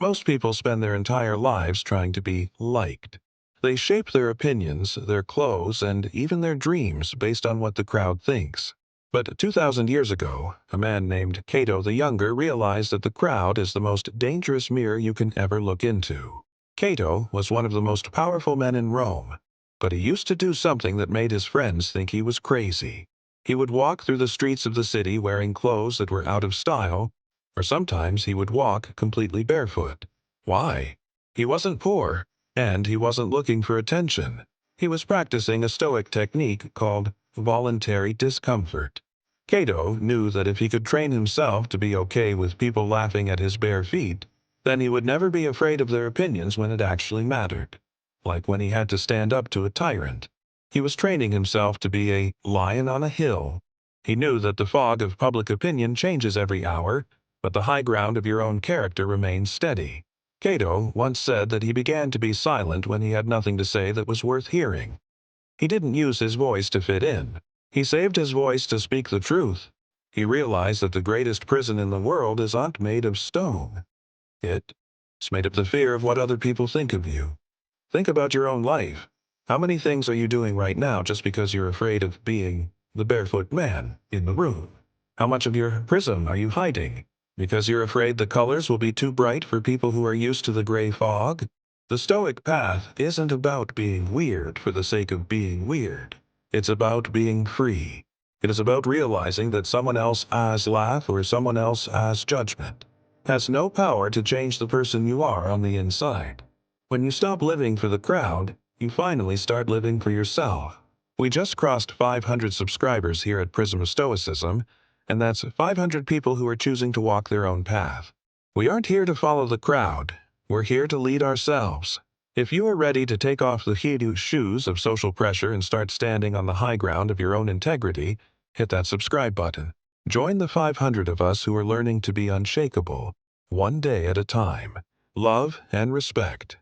Most people spend their entire lives trying to be liked. They shape their opinions, their clothes, and even their dreams based on what the crowd thinks. But 2,000 years ago, a man named Cato the Younger realized that the crowd is the most dangerous mirror you can ever look into. Cato was one of the most powerful men in Rome, but he used to do something that made his friends think he was crazy. He would walk through the streets of the city wearing clothes that were out of style, or sometimes he would walk completely barefoot. Why? He wasn't poor, and he wasn't looking for attention. He was practicing a stoic technique called voluntary discomfort. Cato knew that if he could train himself to be okay with people laughing at his bare feet, then he would never be afraid of their opinions when it actually mattered, like when he had to stand up to a tyrant. He was training himself to be a lion on a hill. He knew that the fog of public opinion changes every hour, but the high ground of your own character remains steady. Cato once said that he began to be silent when he had nothing to say that was worth hearing. He didn't use his voice to fit in. He saved his voice to speak the truth. He realized that the greatest prison in the world is not made of stone. It's made of the fear of what other people think of you. Think about your own life. How many things are you doing right now just because you're afraid of being the barefoot man in the room? How much of your prism are you hiding because you're afraid the colors will be too bright for people who are used to the gray fog? The Stoic path isn't about being weird for the sake of being weird. It's about being free. It is about realizing that someone else's laugh or someone else's judgment has no power to change the person you are on the inside. When you stop living for the crowd, you finally start living for yourself. We just crossed 500 subscribers here at Prism of Stoicism, and that's 500 people who are choosing to walk their own path. We aren't here to follow the crowd. We're here to lead ourselves. If you are ready to take off the huge shoes of social pressure and start standing on the high ground of your own integrity, hit that subscribe button. Join the 500 of us who are learning to be unshakable, one day at a time. Love and respect.